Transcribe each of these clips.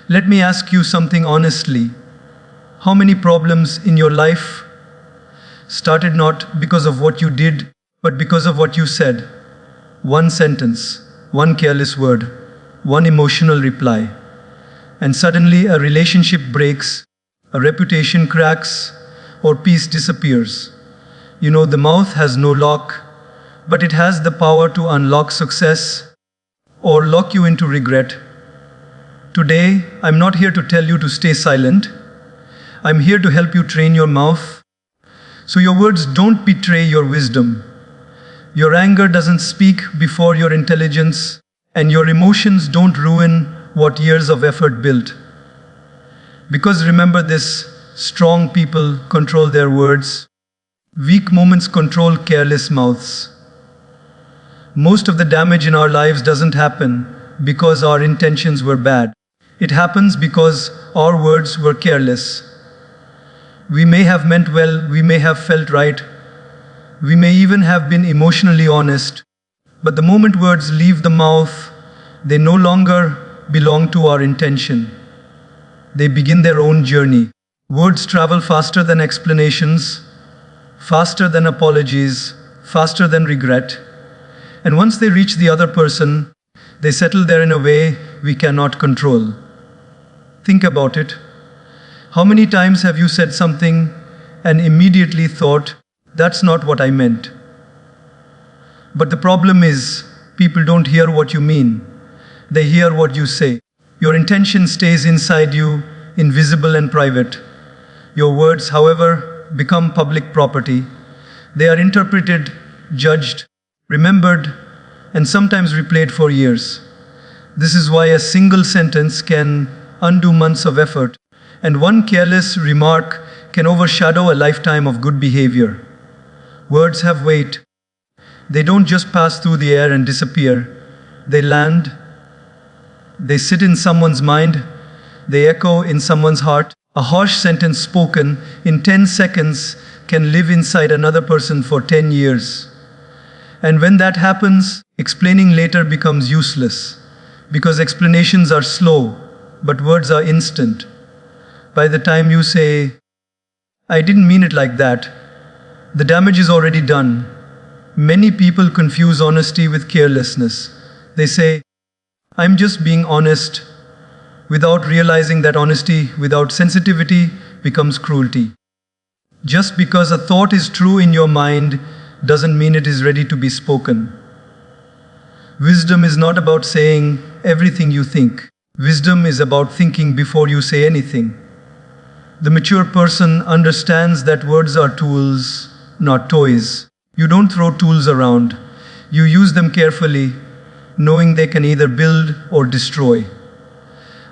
Let me ask you something honestly. How many problems in your life started not because of what you did, but because of what you said? One sentence, one careless word, one emotional reply. And suddenly a relationship breaks, a reputation cracks, or peace disappears. You know, the mouth has no lock, but it has the power to unlock success or lock you into regret. Today, I'm not here to tell you to stay silent. I'm here to help you train your mouth so your words don't betray your wisdom. Your anger doesn't speak before your intelligence, and your emotions don't ruin what years of effort built. Because remember this, strong people control their words. Weak moments control careless mouths. Most of the damage in our lives doesn't happen because our intentions were bad. It happens because our words were careless. We may have meant well, we may have felt right, we may even have been emotionally honest, but the moment words leave the mouth, they no longer belong to our intention. They begin their own journey. Words travel faster than explanations, faster than apologies, faster than regret. And once they reach the other person, they settle there in a way we cannot control. Think about it. How many times have you said something and immediately thought, that's not what I meant? But the problem is, people don't hear what you mean. They hear what you say. Your intention stays inside you, invisible and private. Your words, however, become public property. They are interpreted, judged, remembered, and sometimes replayed for years. This is why a single sentence can undo months of effort, and one careless remark can overshadow a lifetime of good behavior. Words have weight. They don't just pass through the air and disappear. They land. They sit in someone's mind. They echo in someone's heart. A harsh sentence spoken in 10 seconds can live inside another person for 10 years. And when that happens, explaining later becomes useless, because explanations are slow, but words are instant. By the time you say, I didn't mean it like that, the damage is already done. Many people confuse honesty with carelessness. They say, I'm just being honest, without realizing that honesty without sensitivity becomes cruelty. Just because a thought is true in your mind doesn't mean it is ready to be spoken. Wisdom is not about saying everything you think. Wisdom is about thinking before you say anything. The mature person understands that words are tools, not toys. You don't throw tools around. You use them carefully, knowing they can either build or destroy.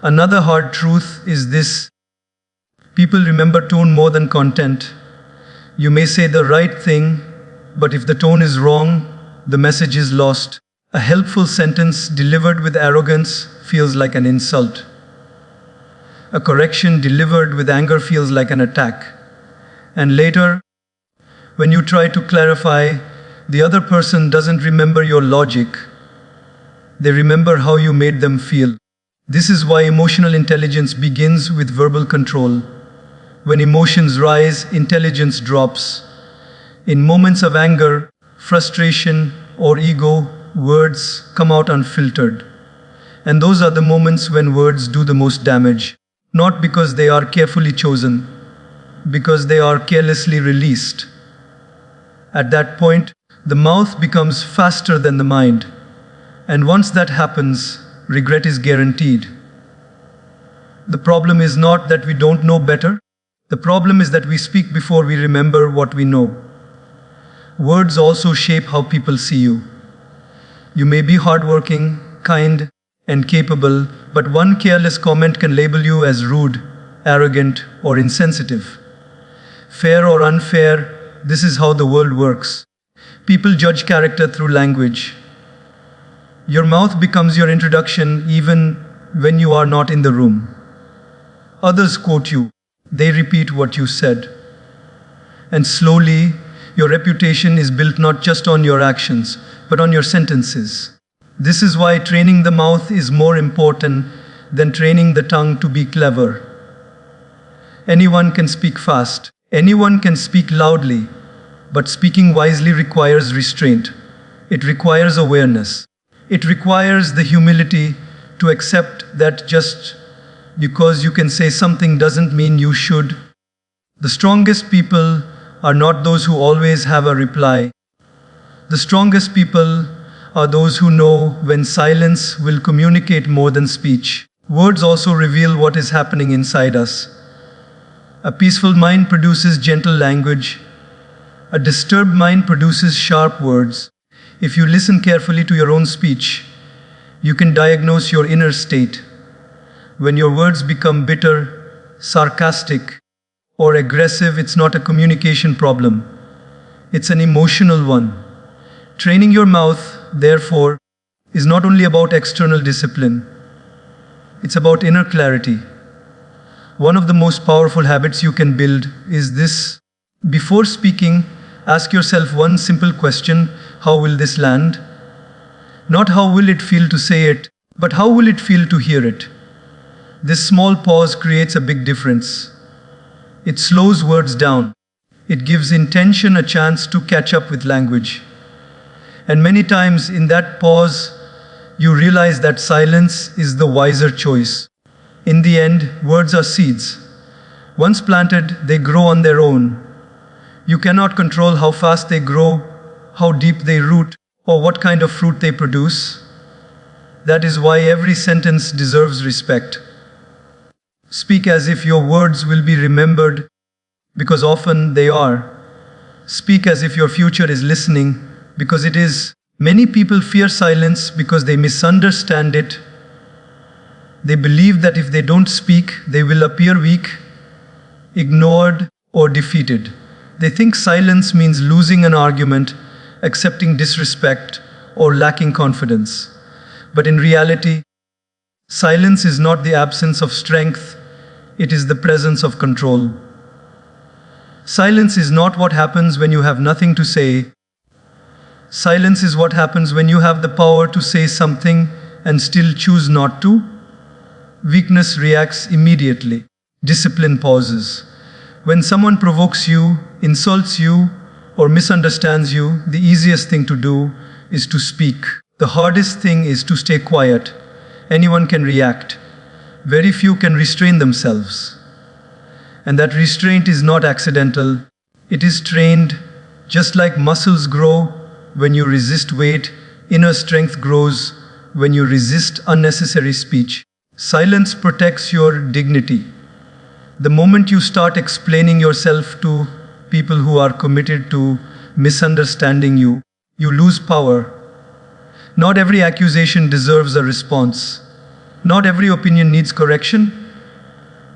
Another hard truth is this: people remember tone more than content. You may say the right thing, but if the tone is wrong, the message is lost. A helpful sentence delivered with arrogance feels like an insult. A correction delivered with anger feels like an attack. And later, when you try to clarify, the other person doesn't remember your logic. They remember how you made them feel. This is why emotional intelligence begins with verbal control. When emotions rise, intelligence drops. In moments of anger, frustration, or ego, words come out unfiltered. And those are the moments when words do the most damage. Not because they are carefully chosen, because they are carelessly released. At that point, the mouth becomes faster than the mind. And once that happens, regret is guaranteed. The problem is not that we don't know better. The problem is that we speak before we remember what we know. Words also shape how people see you. You may be hardworking, kind, and capable, but one careless comment can label you as rude, arrogant, or insensitive. Fair or unfair, this is how the world works. People judge character through language. Your mouth becomes your introduction even when you are not in the room. Others quote you. They repeat what you said. And slowly, your reputation is built not just on your actions, but on your sentences. This is why training the mouth is more important than training the tongue to be clever. Anyone can speak fast. Anyone can speak loudly. But speaking wisely requires restraint. It requires awareness. It requires the humility to accept that just because you can say something doesn't mean you should. The strongest people are not those who always have a reply. The strongest people are those who know when silence will communicate more than speech. Words also reveal what is happening inside us. A peaceful mind produces gentle language. A disturbed mind produces sharp words. If you listen carefully to your own speech, you can diagnose your inner state. When your words become bitter, sarcastic, or aggressive, it's not a communication problem. It's an emotional one. Training your mouth, therefore, is not only about external discipline. It's about inner clarity. One of the most powerful habits you can build is this. Before speaking, ask yourself one simple question: how will this land? Not how will it feel to say it, but how will it feel to hear it? This small pause creates a big difference. It slows words down. It gives intention a chance to catch up with language. And many times in that pause, you realize that silence is the wiser choice. In the end, words are seeds. Once planted, they grow on their own. You cannot control how fast they grow, how deep they root, or what kind of fruit they produce. That is why every sentence deserves respect. Speak as if your words will be remembered, because often they are. Speak as if your future is listening, because it is. Many people fear silence because they misunderstand it. They believe that if they don't speak, they will appear weak, ignored, or defeated. They think silence means losing an argument, accepting disrespect, or lacking confidence. But in reality, silence is not the absence of strength, it is the presence of control. Silence is not what happens when you have nothing to say. Silence is what happens when you have the power to say something and still choose not to. Weakness reacts immediately. Discipline pauses. When someone provokes you, insults you, or misunderstands you, the easiest thing to do is to speak. The hardest thing is to stay quiet. Anyone can react. Very few can restrain themselves. And that restraint is not accidental. It is trained. Just like muscles grow when you resist weight, inner strength grows when you resist unnecessary speech. Silence protects your dignity. The moment you start explaining yourself to people who are committed to misunderstanding you, you lose power. Not every accusation deserves a response. Not every opinion needs correction.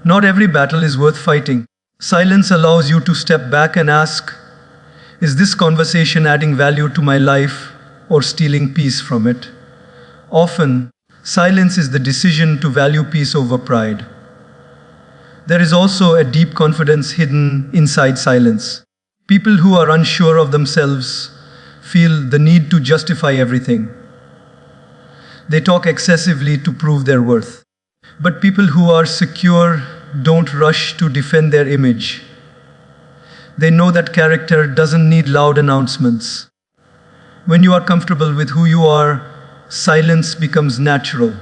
Not every battle is worth fighting. Silence allows you to step back and ask, is this conversation adding value to my life or stealing peace from it? Often, silence is the decision to value peace over pride. There is also a deep confidence hidden inside silence. People who are unsure of themselves feel the need to justify everything. They talk excessively to prove their worth. But people who are secure don't rush to defend their image. They know that character doesn't need loud announcements. When you are comfortable with who you are, silence becomes natural.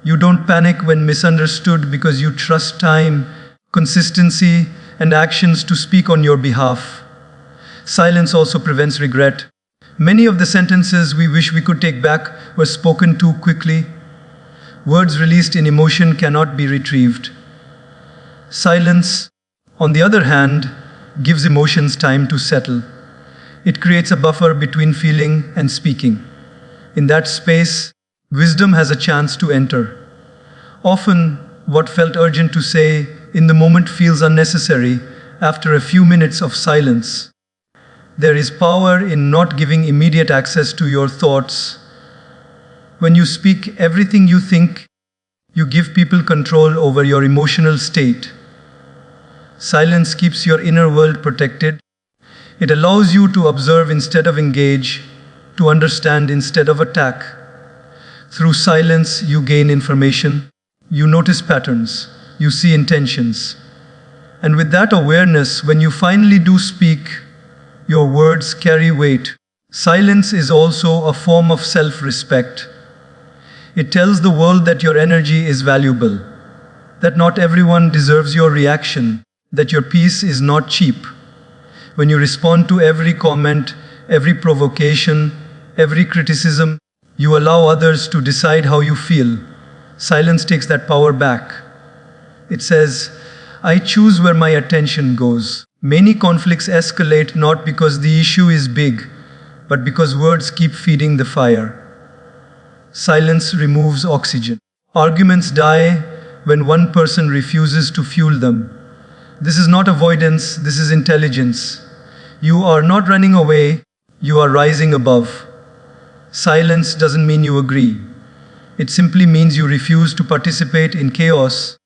You don't panic when misunderstood because you trust time, consistency, and actions to speak on your behalf. Silence also prevents regret. Many of the sentences we wish we could take back were spoken too quickly. Words released in emotion cannot be retrieved. Silence, on the other hand, gives emotions time to settle. It creates a buffer between feeling and speaking. In that space, wisdom has a chance to enter. Often, what felt urgent to say in the moment feels unnecessary after a few minutes of silence. There is power in not giving immediate access to your thoughts. When you speak everything you think, you give people control over your emotional state. Silence keeps your inner world protected. It allows you to observe instead of engage, to understand instead of attack. Through silence, you gain information. You notice patterns. You see intentions. And with that awareness, when you finally do speak, your words carry weight. Silence is also a form of self-respect. It tells the world that your energy is valuable, that not everyone deserves your reaction, that your peace is not cheap. When you respond to every comment, every provocation, every criticism, you allow others to decide how you feel. Silence takes that power back. It says, I choose where my attention goes. Many conflicts escalate not because the issue is big, but because words keep feeding the fire. Silence removes oxygen. Arguments die when one person refuses to fuel them. This is not avoidance, this is intelligence. You are not running away, you are rising above. Silence doesn't mean you agree. It simply means you refuse to participate in chaos.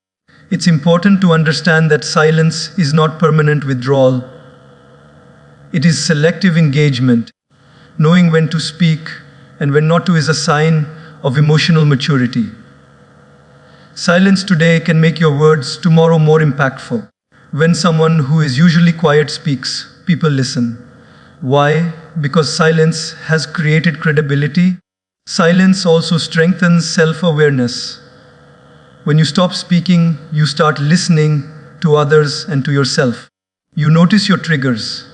It's important to understand that silence is not permanent withdrawal. It is selective engagement. Knowing when to speak and when not to is a sign of emotional maturity. Silence today can make your words tomorrow more impactful. When someone who is usually quiet speaks, people listen. Why? Because silence has created credibility. Silence also strengthens self-awareness. When you stop speaking, you start listening to others and to yourself. You notice your triggers.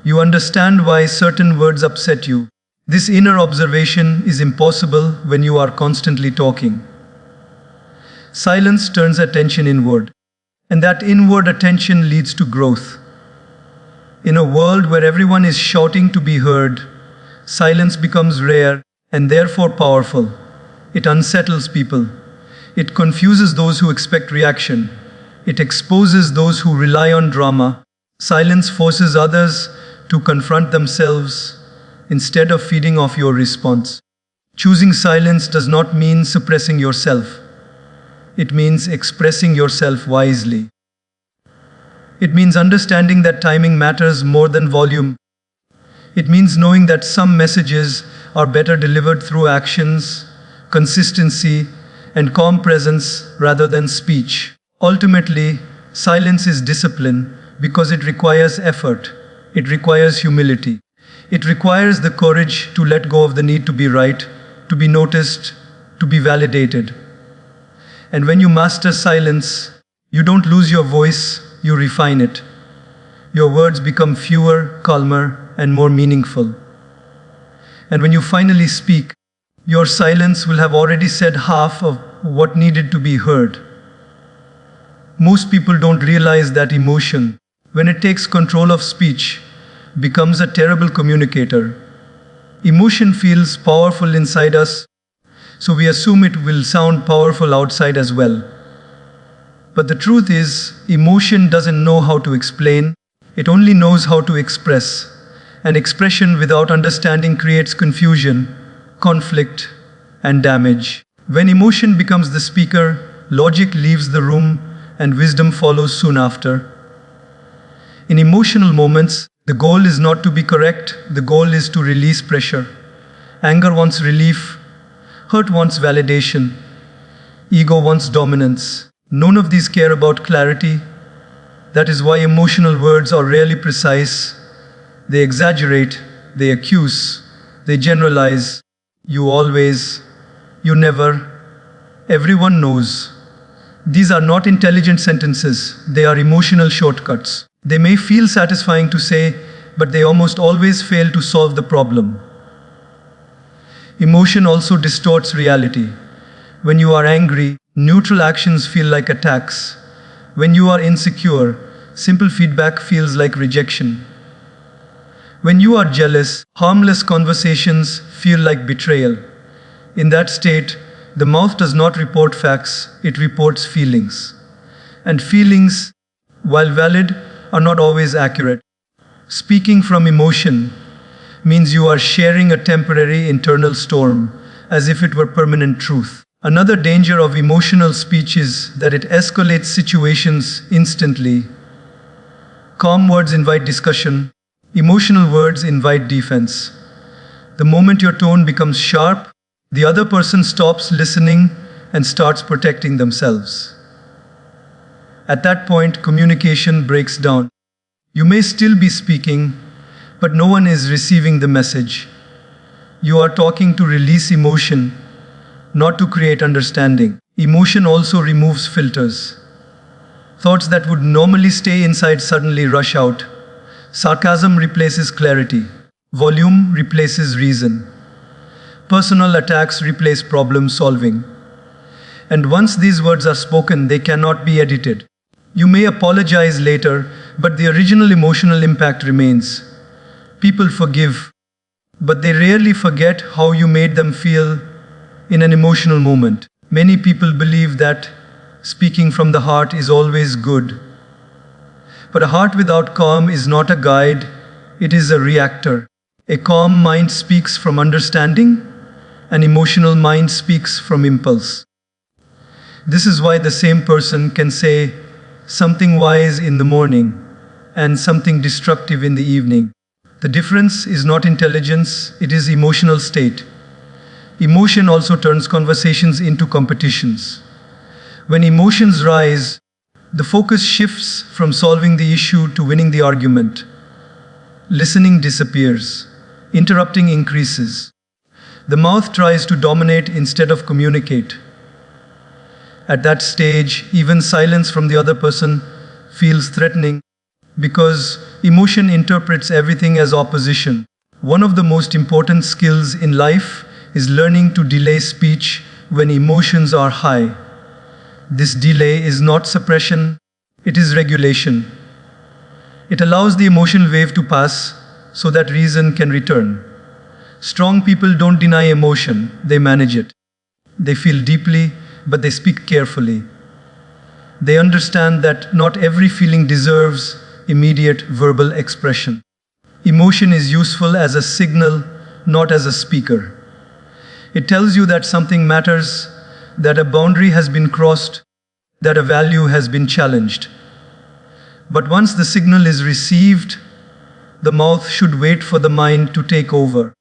You understand why certain words upset you. This inner observation is impossible when you are constantly talking. Silence turns attention inward, and that inward attention leads to growth. In a world where everyone is shouting to be heard, silence becomes rare and therefore powerful. It unsettles people. It confuses those who expect reaction. It exposes those who rely on drama. Silence forces others to confront themselves instead of feeding off your response. Choosing silence does not mean suppressing yourself. It means expressing yourself wisely. It means understanding that timing matters more than volume. It means knowing that some messages are better delivered through actions, consistency, and calm presence rather than speech. Ultimately, silence is discipline because it requires effort. It requires humility. It requires the courage to let go of the need to be right, to be noticed, to be validated. And when you master silence, you don't lose your voice, you refine it. Your words become fewer, calmer, and more meaningful. And when you finally speak, your silence will have already said half of what needed to be heard. Most people don't realize that emotion, when it takes control of speech, becomes a terrible communicator. Emotion feels powerful inside us, so we assume it will sound powerful outside as well. But the truth is, emotion doesn't know how to explain, it only knows how to express. And expression without understanding creates confusion, conflict, and damage. When emotion becomes the speaker, logic leaves the room and wisdom follows soon after. In emotional moments, the goal is not to be correct, the goal is to release pressure. Anger wants relief, hurt wants validation, ego wants dominance. None of these care about clarity. That is why emotional words are rarely precise. They exaggerate, they accuse, they generalize. You always, you never, everyone knows. These are not intelligent sentences, they are emotional shortcuts. They may feel satisfying to say, but they almost always fail to solve the problem. Emotion also distorts reality. When you are angry, neutral actions feel like attacks. When you are insecure, simple feedback feels like rejection. When you are jealous, harmless conversations feel like betrayal. In that state, the mouth does not report facts, it reports feelings. And feelings, while valid, are not always accurate. Speaking from emotion means you are sharing a temporary internal storm, as if it were permanent truth. Another danger of emotional speech is that it escalates situations instantly. Calm words invite discussion. Emotional words invite defense. The moment your tone becomes sharp, the other person stops listening and starts protecting themselves. At that point, communication breaks down. You may still be speaking, but no one is receiving the message. You are talking to release emotion, not to create understanding. Emotion also removes filters. Thoughts that would normally stay inside suddenly rush out. Sarcasm replaces clarity. Volume replaces reason. Personal attacks replace problem solving. And once these words are spoken, they cannot be edited. You may apologize later, but the original emotional impact remains. People forgive, but they rarely forget how you made them feel in an emotional moment. Many people believe that speaking from the heart is always good. But a heart without calm is not a guide, it is a reactor. A calm mind speaks from understanding, an emotional mind speaks from impulse. This is why the same person can say something wise in the morning and something destructive in the evening. The difference is not intelligence, it is emotional state. Emotion also turns conversations into competitions. When emotions rise, the focus shifts from solving the issue to winning the argument. Listening disappears. Interrupting increases. The mouth tries to dominate instead of communicate. At that stage, even silence from the other person feels threatening because emotion interprets everything as opposition. One of the most important skills in life is learning to delay speech when emotions are high. This delay is not suppression, it is regulation. It allows the emotional wave to pass so that reason can return. Strong people don't deny emotion, they manage it. They feel deeply, but they speak carefully. They understand that not every feeling deserves immediate verbal expression. Emotion is useful as a signal, not as a speaker. It tells you that something matters, that a boundary has been crossed, that a value has been challenged. But once the signal is received, the mouth should wait for the mind to take over.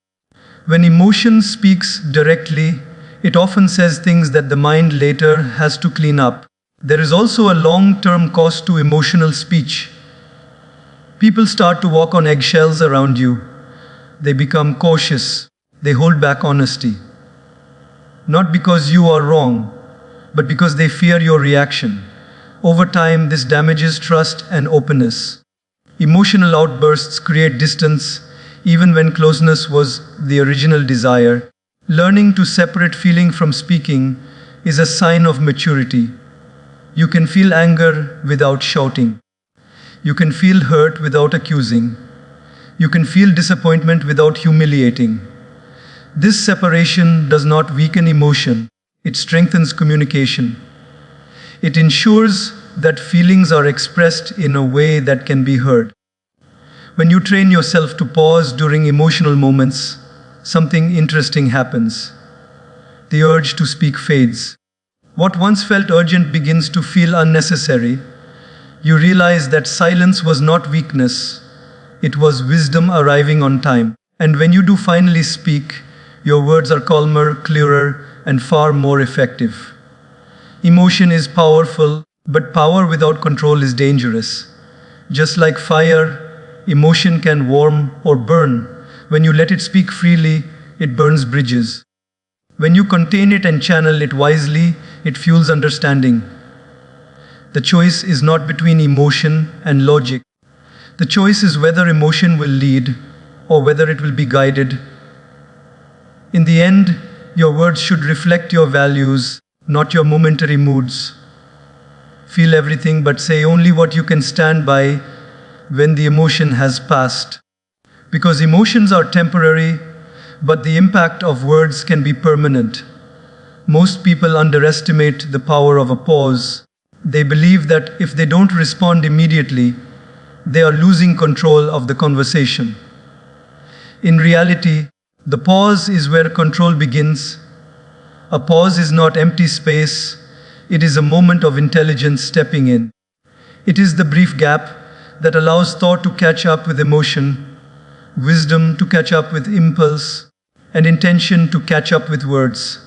When emotion speaks directly, it often says things that the mind later has to clean up. There is also a long-term cost to emotional speech. People start to walk on eggshells around you. They become cautious. They hold back honesty. Not because you are wrong, but because they fear your reaction. Over time, this damages trust and openness. Emotional outbursts create distance, even when closeness was the original desire. Learning to separate feeling from speaking is a sign of maturity. You can feel anger without shouting. You can feel hurt without accusing. You can feel disappointment without humiliating. This separation does not weaken emotion, it strengthens communication. It ensures that feelings are expressed in a way that can be heard. When you train yourself to pause during emotional moments, something interesting happens. The urge to speak fades. What once felt urgent begins to feel unnecessary. You realize that silence was not weakness, it was wisdom arriving on time. And when you do finally speak, your words are calmer, clearer, and far more effective. Emotion is powerful, but power without control is dangerous. Just like fire, emotion can warm or burn. When you let it speak freely, it burns bridges. When you contain it and channel it wisely, it fuels understanding. The choice is not between emotion and logic. The choice is whether emotion will lead or whether it will be guided. In the end, your words should reflect your values, not your momentary moods. Feel everything, but say only what you can stand by when the emotion has passed. Because emotions are temporary, but the impact of words can be permanent. Most people underestimate the power of a pause. They believe that if they don't respond immediately, they are losing control of the conversation. In reality, the pause is where control begins. A pause is not empty space, it is a moment of intelligence stepping in. It is the brief gap that allows thought to catch up with emotion, wisdom to catch up with impulse, and intention to catch up with words.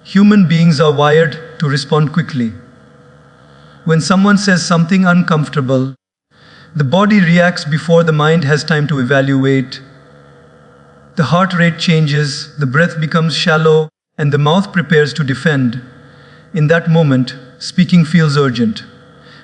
Human beings are wired to respond quickly. When someone says something uncomfortable, the body reacts before the mind has time to evaluate. The heart rate changes, the breath becomes shallow, and the mouth prepares to defend. In that moment, speaking feels urgent.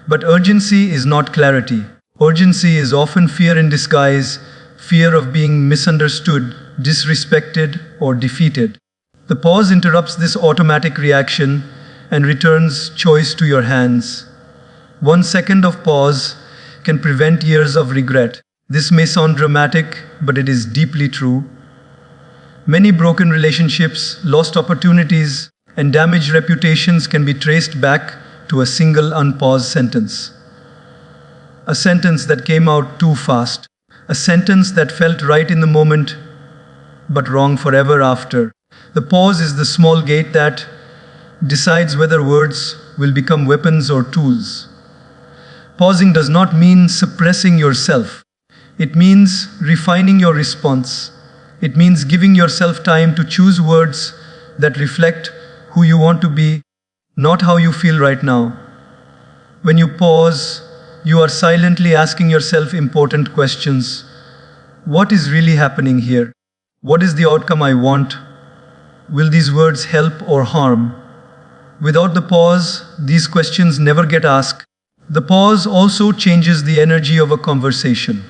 But urgency is not clarity. Urgency is often fear in disguise, fear of being misunderstood, disrespected, or defeated. The pause interrupts this automatic reaction and returns choice to your hands. 1 second of pause can prevent years of regret. This may sound dramatic, but it is deeply true. Many broken relationships, lost opportunities, and damaged reputations can be traced back to a single unpaused sentence. A sentence that came out too fast. A sentence that felt right in the moment, but wrong forever after. The pause is the small gate that decides whether words will become weapons or tools. Pausing does not mean suppressing yourself. It means refining your response. It means giving yourself time to choose words that reflect who you want to be, not how you feel right now. When you pause, you are silently asking yourself important questions. What is really happening here? What is the outcome I want? Will these words help or harm? Without the pause, these questions never get asked. The pause also changes the energy of a conversation.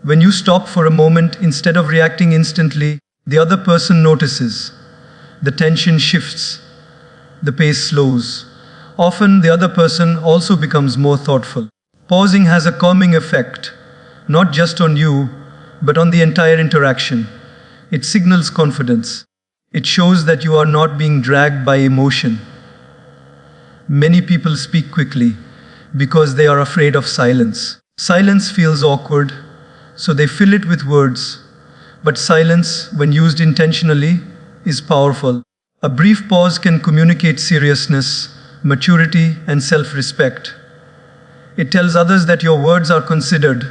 When you stop for a moment instead of reacting instantly, the other person notices. The tension shifts. The pace slows. Often, the other person also becomes more thoughtful. Pausing has a calming effect, not just on you, but on the entire interaction. It signals confidence. It shows that you are not being dragged by emotion. Many people speak quickly because they are afraid of silence. Silence feels awkward, so they fill it with words. But silence, when used intentionally, is powerful. A brief pause can communicate seriousness, maturity, and self-respect. It tells others that your words are considered,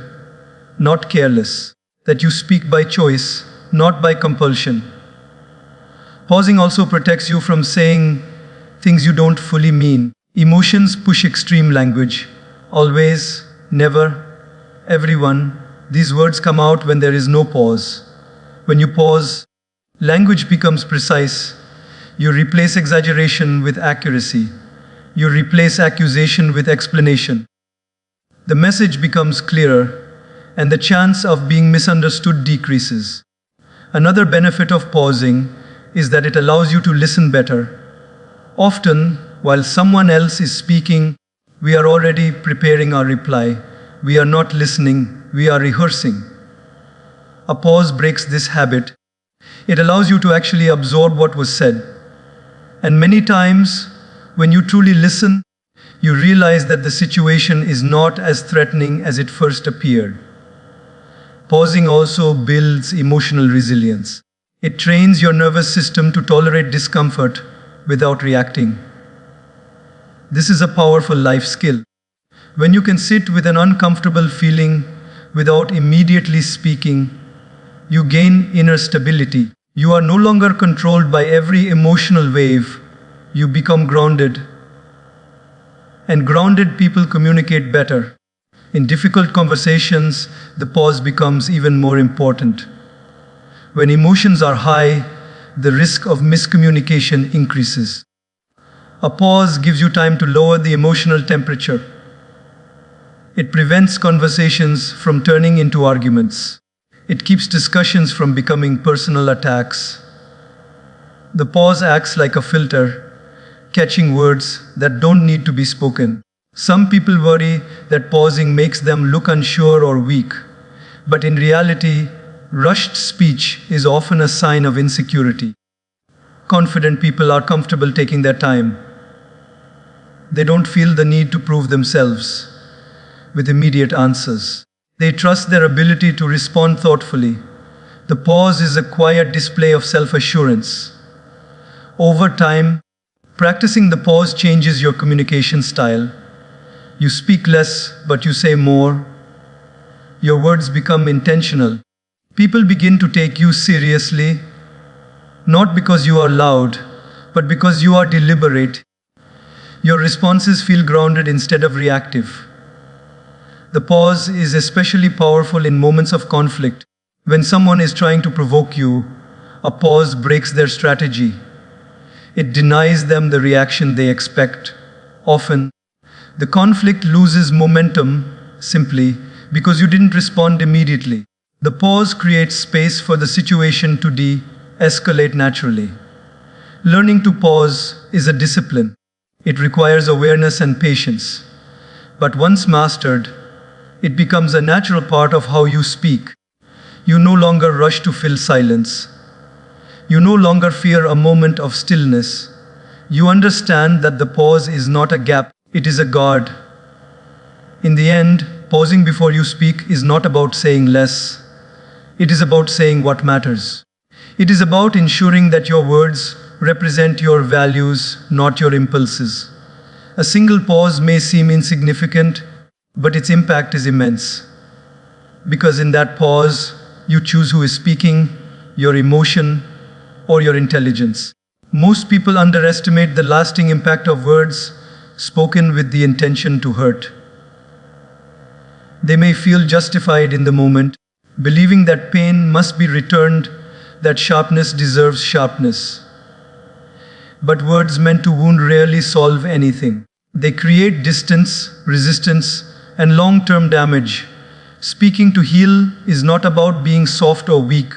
not careless, that you speak by choice, not by compulsion. Pausing also protects you from saying things you don't fully mean. Emotions push extreme language. Always, never, everyone. These words come out when there is no pause. When you pause, language becomes precise. You replace exaggeration with accuracy. You replace accusation with explanation. The message becomes clearer, and the chance of being misunderstood decreases. Another benefit of pausing is that it allows you to listen better. Often, while someone else is speaking, we are already preparing our reply. We are not listening, we are rehearsing. A pause breaks this habit. It allows you to actually absorb what was said. And many times, when you truly listen, you realize that the situation is not as threatening as it first appeared. Pausing also builds emotional resilience. It trains your nervous system to tolerate discomfort without reacting. This is a powerful life skill. When you can sit with an uncomfortable feeling without immediately speaking, you gain inner stability. You are no longer controlled by every emotional wave. You become grounded. And grounded people communicate better. In difficult conversations, the pause becomes even more important. When emotions are high, the risk of miscommunication increases. A pause gives you time to lower the emotional temperature. It prevents conversations from turning into arguments. It keeps discussions from becoming personal attacks. The pause acts like a filter, catching words that don't need to be spoken. Some people worry that pausing makes them look unsure or weak, but in reality, rushed speech is often a sign of insecurity. Confident people are comfortable taking their time. They don't feel the need to prove themselves with immediate answers. They trust their ability to respond thoughtfully. The pause is a quiet display of self-assurance. Over time, practicing the pause changes your communication style. You speak less, but you say more. Your words become intentional. People begin to take you seriously, Not because you are loud, but because you are deliberate. Your responses feel grounded instead of reactive. The pause is especially powerful in moments of conflict. When someone is trying to provoke you, a pause breaks their strategy. It denies them the reaction they expect. Often, the conflict loses momentum simply because you didn't respond immediately. The pause creates space for the situation to de-escalate naturally. Learning to pause is a discipline. It requires awareness and patience. But once mastered, it becomes a natural part of how you speak. You no longer rush to fill silence. You no longer fear a moment of stillness. You understand that the pause is not a gap, it is a guard. In the end, pausing before you speak is not about saying less. It is about saying what matters. It is about ensuring that your words represent your values, not your impulses. A single pause may seem insignificant, but its impact is immense. Because in that pause, you choose who is speaking, your emotion, or your intelligence. Most people underestimate the lasting impact of words spoken with the intention to hurt. They may feel justified in the moment, believing that pain must be returned, that sharpness deserves sharpness. But words meant to wound rarely solve anything. They create distance, resistance, and long-term damage. Speaking to heal is not about being soft or weak.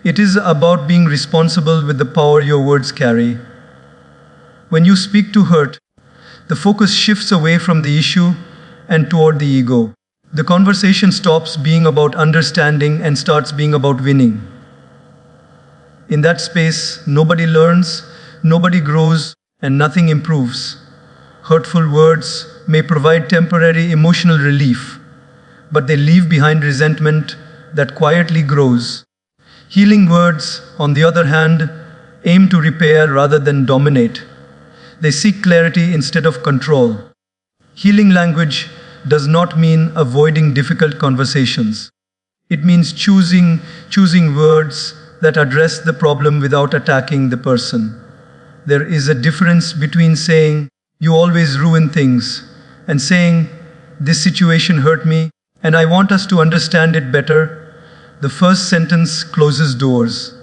It is about being responsible with the power your words carry. When you speak to hurt, the focus shifts away from the issue and toward the ego. The conversation stops being about understanding and starts being about winning. In that space, nobody learns, nobody grows, and nothing improves. Hurtful words may provide temporary emotional relief, but they leave behind resentment that quietly grows. Healing words, on the other hand, aim to repair rather than dominate. They seek clarity instead of control. Healing language does not mean avoiding difficult conversations. It means choosing words that address the problem without attacking the person. There is a difference between saying, "You always ruin things," and saying, "This situation hurt me, and I want us to understand it better." The first sentence closes doors.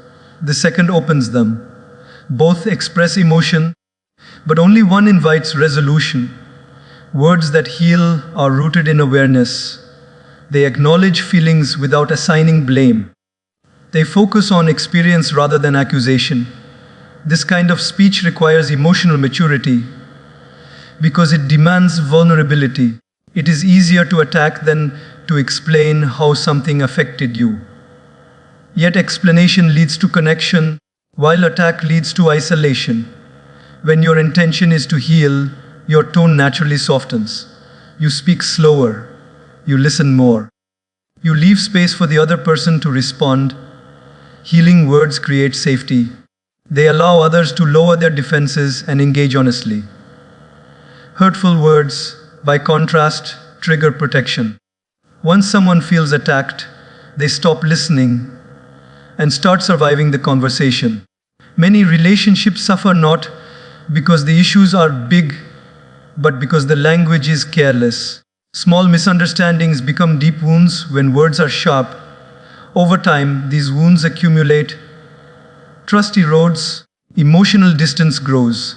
The second opens them. Both express emotion, but only one invites resolution. Words that heal are rooted in awareness. They acknowledge feelings without assigning blame. They focus on experience rather than accusation. This kind of speech requires emotional maturity because it demands vulnerability. It is easier to attack than to explain how something affected you. Yet explanation leads to connection, while attack leads to isolation. When your intention is to heal, your tone naturally softens. You speak slower. You listen more. You leave space for the other person to respond. Healing words create safety. They allow others to lower their defenses and engage honestly. Hurtful words, by contrast, trigger protection. Once someone feels attacked, they stop listening and start surviving the conversation. Many relationships suffer not because the issues are big, but because the language is careless. Small misunderstandings become deep wounds when words are sharp. Over time, these wounds accumulate. Trust erodes, emotional distance grows.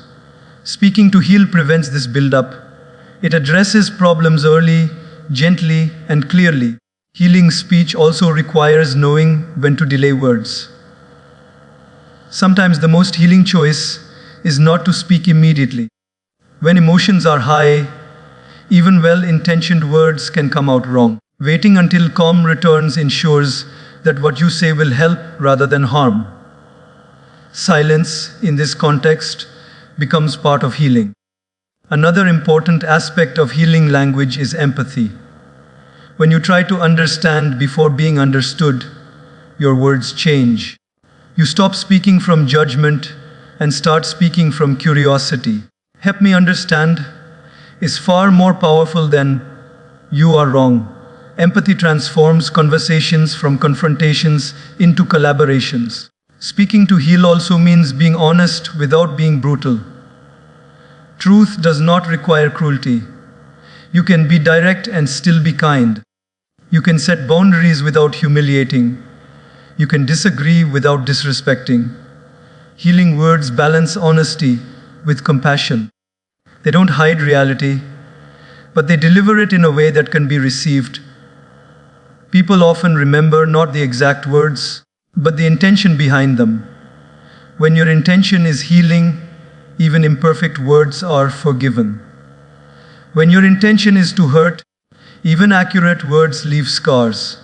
Speaking to heal prevents this buildup. It addresses problems early, gently, and clearly. Healing speech also requires knowing when to delay words. Sometimes the most healing choice is not to speak immediately. When emotions are high, even well-intentioned words can come out wrong. Waiting until calm returns ensures that what you say will help rather than harm. Silence, in this context, becomes part of healing. Another important aspect of healing language is empathy. When you try to understand before being understood, your words change. You stop speaking from judgment and start speaking from curiosity. "Help me understand" is far more powerful than "you are wrong." Empathy transforms conversations from confrontations into collaborations. Speaking to heal also means being honest without being brutal. Truth does not require cruelty. You can be direct and still be kind. You can set boundaries without humiliating. You can disagree without disrespecting. Healing words balance honesty with compassion. They don't hide reality, but they deliver it in a way that can be received. People often remember not the exact words, but the intention behind them. When your intention is healing, even imperfect words are forgiven. When your intention is to hurt, even accurate words leave scars.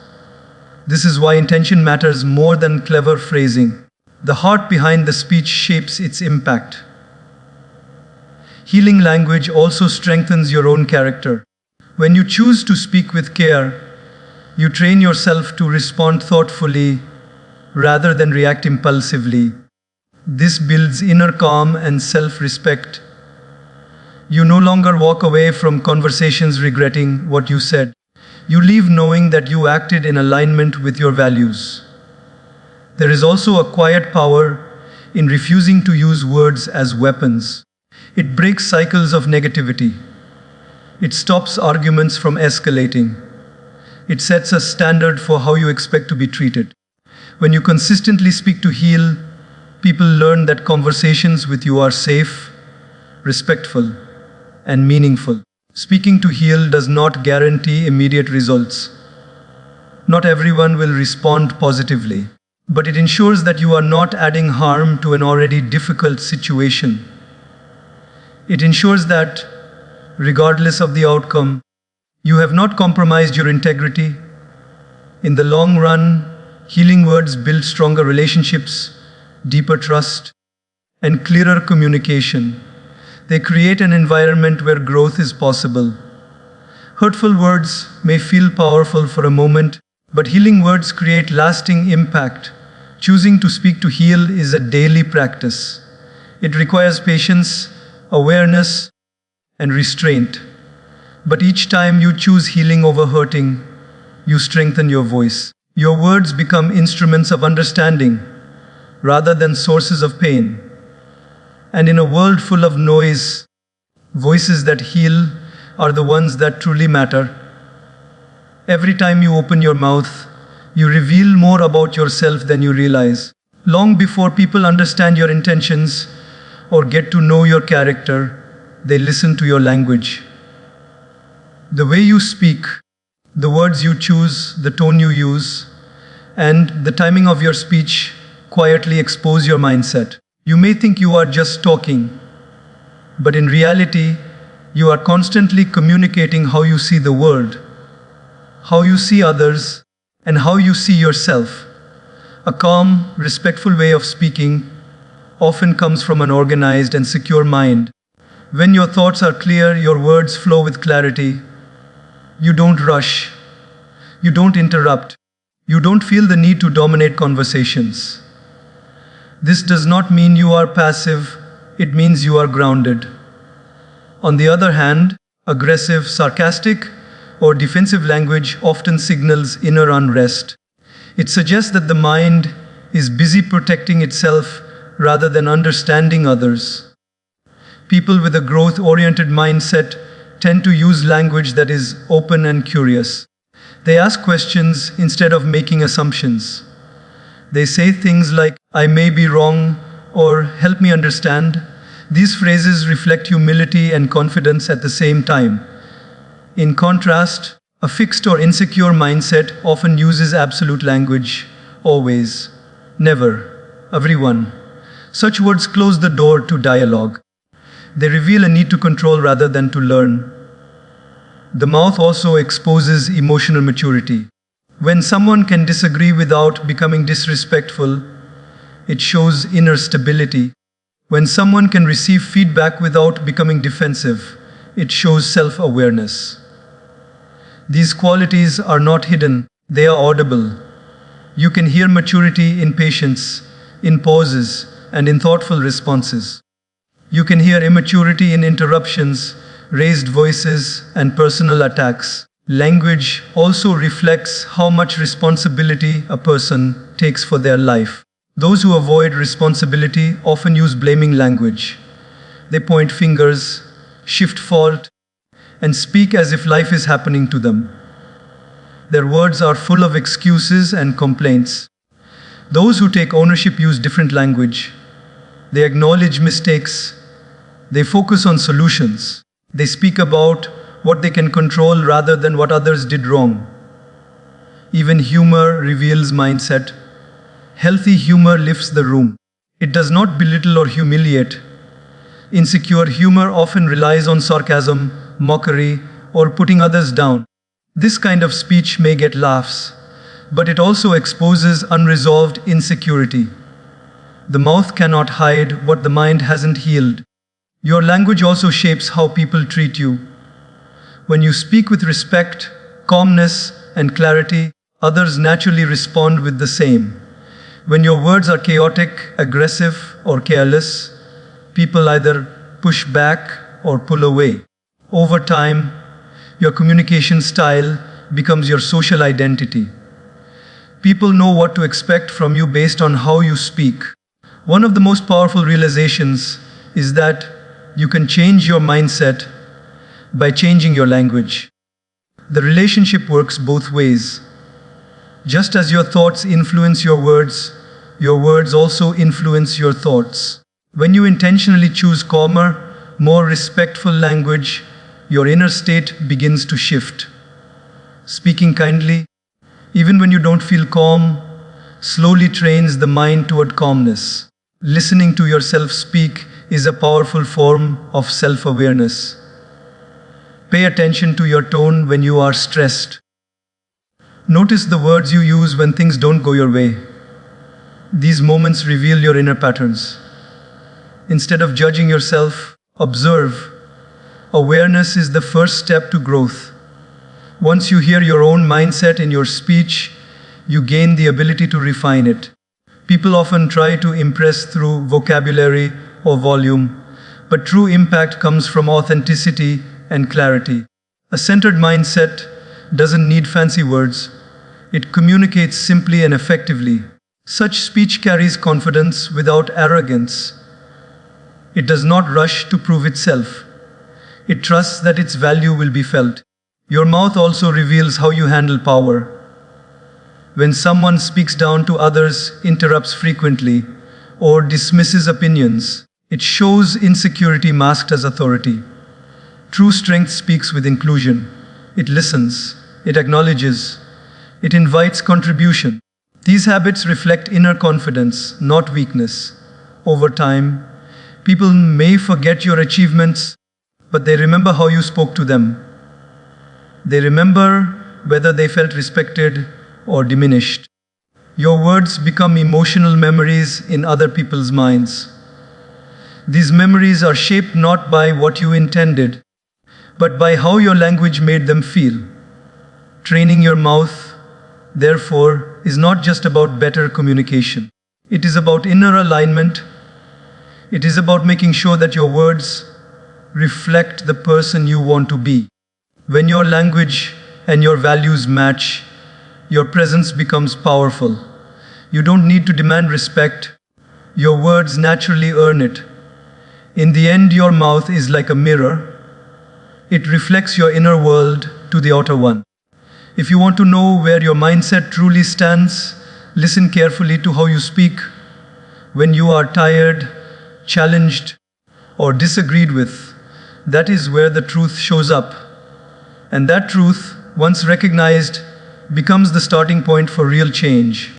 This is why intention matters more than clever phrasing. The heart behind the speech shapes its impact. Healing language also strengthens your own character. When you choose to speak with care, you train yourself to respond thoughtfully rather than react impulsively. This builds inner calm and self-respect. You no longer walk away from conversations regretting what you said. You leave knowing that you acted in alignment with your values. There is also a quiet power in refusing to use words as weapons. It breaks cycles of negativity. It stops arguments from escalating. It sets a standard for how you expect to be treated. When you consistently speak to heal, people learn that conversations with you are safe, respectful, and meaningful. Speaking to heal does not guarantee immediate results. Not everyone will respond positively, but it ensures that you are not adding harm to an already difficult situation. It ensures that, regardless of the outcome, you have not compromised your integrity. In the long run, healing words build stronger relationships, deeper trust, and clearer communication. They create an environment where growth is possible. Hurtful words may feel powerful for a moment, but healing words create lasting impact. Choosing to speak to heal is a daily practice. It requires patience, awareness, and restraint. But each time you choose healing over hurting, you strengthen your voice. Your words become instruments of understanding rather than sources of pain. And in a world full of noise, voices that heal are the ones that truly matter. Every time you open your mouth, you reveal more about yourself than you realize. Long before people understand your intentions or get to know your character, they listen to your language. The way you speak, the words you choose, the tone you use, and the timing of your speech quietly expose your mindset. You may think you are just talking, but in reality, you are constantly communicating how you see the world, how you see others, and how you see yourself. A calm, respectful way of speaking often comes from an organized and secure mind. When your thoughts are clear, your words flow with clarity. You don't rush. You don't interrupt. You don't feel the need to dominate conversations. This does not mean you are passive, it means you are grounded. On the other hand, aggressive, sarcastic, or defensive language often signals inner unrest. It suggests that the mind is busy protecting itself rather than understanding others. People with a growth-oriented mindset tend to use language that is open and curious. They ask questions instead of making assumptions. They say things like, "I may be wrong," or "help me understand." These phrases reflect humility and confidence at the same time. In contrast, a fixed or insecure mindset often uses absolute language, always, never, everyone. Such words close the door to dialogue. They reveal a need to control rather than to learn. The mouth also exposes emotional maturity. When someone can disagree without becoming disrespectful, it shows inner stability. When someone can receive feedback without becoming defensive, it shows self-awareness. These qualities are not hidden, they are audible. You can hear maturity in patience, in pauses, and in thoughtful responses. You can hear immaturity in interruptions, raised voices, and personal attacks. Language also reflects how much responsibility a person takes for their life. Those who avoid responsibility often use blaming language. They point fingers, shift fault, and speak as if life is happening to them. Their words are full of excuses and complaints. Those who take ownership use different language. They acknowledge mistakes. They focus on solutions. They speak about what they can control rather than what others did wrong. Even humor reveals mindset. Healthy humor lifts the room. It does not belittle or humiliate. Insecure humor often relies on sarcasm, mockery, or putting others down. This kind of speech may get laughs, but it also exposes unresolved insecurity. The mouth cannot hide what the mind hasn't healed. Your language also shapes how people treat you. When you speak with respect, calmness, and clarity, others naturally respond with the same. When your words are chaotic, aggressive, or careless, people either push back or pull away. Over time, your communication style becomes your social identity. People know what to expect from you based on how you speak. One of the most powerful realizations is that you can change your mindset by changing your language. The relationship works both ways. Just as your thoughts influence your words also influence your thoughts. When you intentionally choose calmer, more respectful language, your inner state begins to shift. Speaking kindly, even when you don't feel calm, slowly trains the mind toward calmness. Listening to yourself speak is a powerful form of self-awareness. Pay attention to your tone when you are stressed. Notice the words you use when things don't go your way. These moments reveal your inner patterns. Instead of judging yourself, observe. Awareness is the first step to growth. Once you hear your own mindset in your speech, you gain the ability to refine it. People often try to impress through vocabulary or volume, but true impact comes from authenticity and clarity. A centered mindset doesn't need fancy words. It communicates simply and effectively. Such speech carries confidence without arrogance. It does not rush to prove itself. It trusts that its value will be felt. Your mouth also reveals how you handle power. When someone speaks down to others, interrupts frequently, or dismisses opinions, it shows insecurity masked as authority. True strength speaks with inclusion. It listens. It acknowledges. It invites contribution. These habits reflect inner confidence, not weakness. Over time, people may forget your achievements, but they remember how you spoke to them. They remember whether they felt respected or diminished. Your words become emotional memories in other people's minds. These memories are shaped not by what you intended, but by how your language made them feel. Training your mouth, therefore, is not just about better communication. It is about inner alignment. It is about making sure that your words reflect the person you want to be. When your language and your values match, your presence becomes powerful. You don't need to demand respect. Your words naturally earn it. In the end, your mouth is like a mirror. It reflects your inner world to the outer one. If you want to know where your mindset truly stands, listen carefully to how you speak. When you are tired, challenged, or disagreed with, that is where the truth shows up. And that truth, once recognized, becomes the starting point for real change.